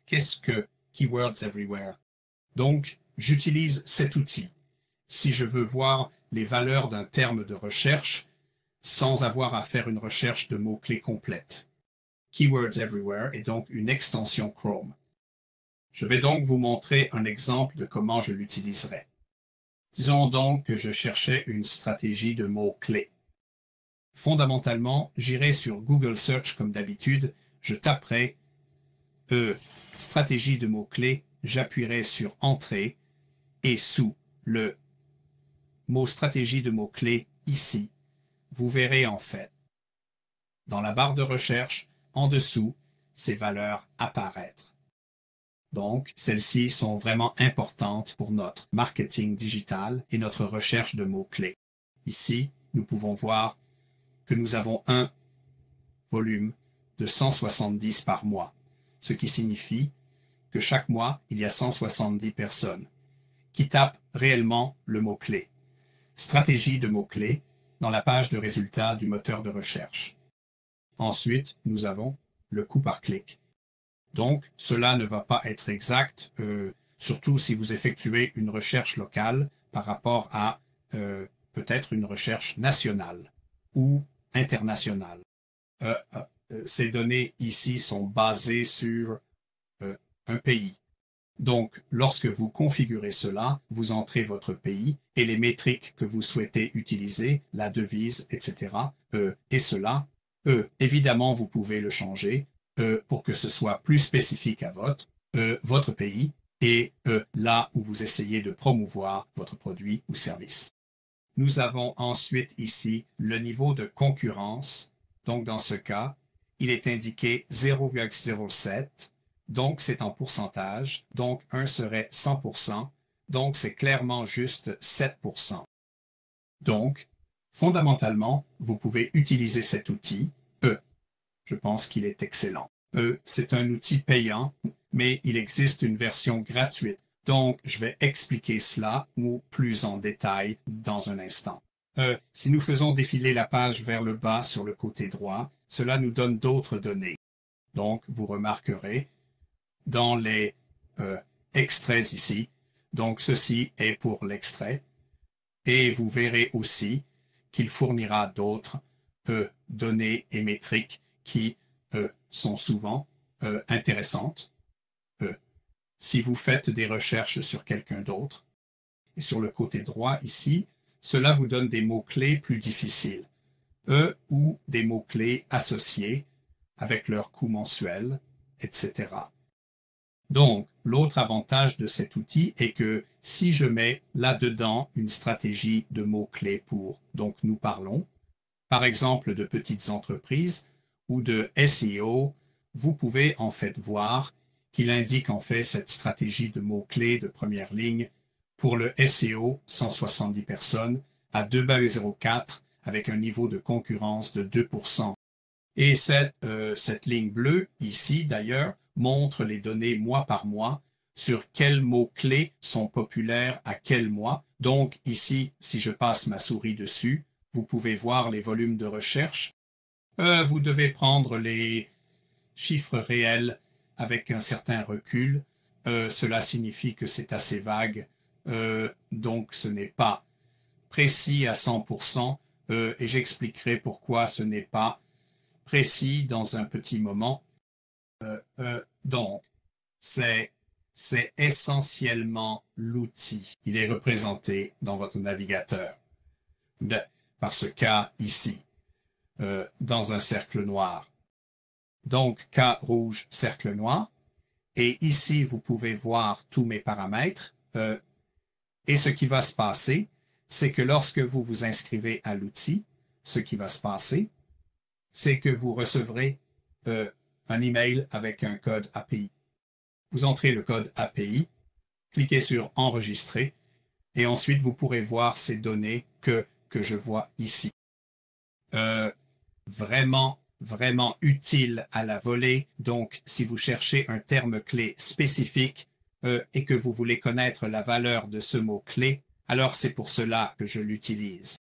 qu'est-ce que Keywords Everywhere? Donc, j'utilise cet outil. Si je veux voir les valeurs d'un terme de recherche sans avoir à faire une recherche de mots-clés complète. Keywords Everywhere est donc une extension Chrome. Je vais donc vous montrer un exemple de comment je l'utiliserai. Disons donc que je cherchais une stratégie de mots-clés. Fondamentalement, j'irai sur Google Search comme d'habitude, je taperai stratégie de mots-clés, j'appuierai sur Entrée et sous le mot stratégie de mots-clés ici, vous verrez en fait dans la barre de recherche, en dessous, ces valeurs apparaître. Donc, celles-ci sont vraiment importantes pour notre marketing digital et notre recherche de mots-clés. Ici, nous pouvons voir que nous avons un volume de 170 par mois, ce qui signifie que chaque mois, il y a 170 personnes qui tapent réellement le mot-clé. Stratégie de mots-clés dans la page de résultats du moteur de recherche. Ensuite, nous avons le coût par clic. Donc, cela ne va pas être exact, surtout si vous effectuez une recherche locale par rapport à peut-être une recherche nationale ou internationale. Ces données ici sont basées sur un pays. Donc, lorsque vous configurez cela, vous entrez votre pays et les métriques que vous souhaitez utiliser, la devise, etc. Et cela, évidemment, vous pouvez le changer pour que ce soit plus spécifique à votre pays et là où vous essayez de promouvoir votre produit ou service. Nous avons ensuite ici le niveau de concurrence. Donc, dans ce cas, il est indiqué 0,07. Donc, c'est en pourcentage. Donc, 1 serait 100%. Donc, c'est clairement juste 7%. Donc, fondamentalement, vous pouvez utiliser cet outil. Je pense qu'il est excellent. C'est un outil payant, mais il existe une version gratuite. Donc, je vais expliquer cela ou plus en détail dans un instant. Si nous faisons défiler la page vers le bas sur le côté droit, cela nous donne d'autres données. Donc, vous remarquerez dans les extraits ici, donc ceci est pour l'extrait, et vous verrez aussi qu'il fournira d'autres données et métriques qui sont souvent intéressantes. Si vous faites des recherches sur quelqu'un d'autre, et sur le côté droit ici, cela vous donne des mots-clés plus difficiles, ou des mots-clés associés avec leur coût mensuel, etc. Donc, l'autre avantage de cet outil est que si je mets là-dedans une stratégie de mots-clés pour, donc nous parlons, par exemple de petites entreprises ou de SEO, vous pouvez en fait voir qu'il indique en fait cette stratégie de mots-clés de première ligne pour le SEO, 170 personnes, à 2,04 avec un niveau de concurrence de 2%. Et cette ligne bleue, ici d'ailleurs, montre les données mois par mois sur quels mots-clés sont populaires à quel mois. Donc ici, si je passe ma souris dessus, vous pouvez voir les volumes de recherche. Vous devez prendre les chiffres réels avec un certain recul. Cela signifie que c'est assez vague, donc ce n'est pas précis à 100%, et j'expliquerai pourquoi ce n'est pas précis dans un petit moment. Donc, c'est essentiellement l'outil. Il est représenté dans votre navigateur. Par ce cas ici, dans un cercle noir. Donc, K rouge, cercle noir. Et ici, vous pouvez voir tous mes paramètres. Et ce qui va se passer, c'est que lorsque vous vous inscrivez à l'outil, ce qui va se passer, c'est que vous recevrez un email avec un code API. Vous entrez le code API, cliquez sur Enregistrer, et ensuite vous pourrez voir ces données que je vois ici. Vraiment utile à la volée. Donc, si vous cherchez un terme clé spécifique et que vous voulez connaître la valeur de ce mot-clé, alors c'est pour cela que je l'utilise.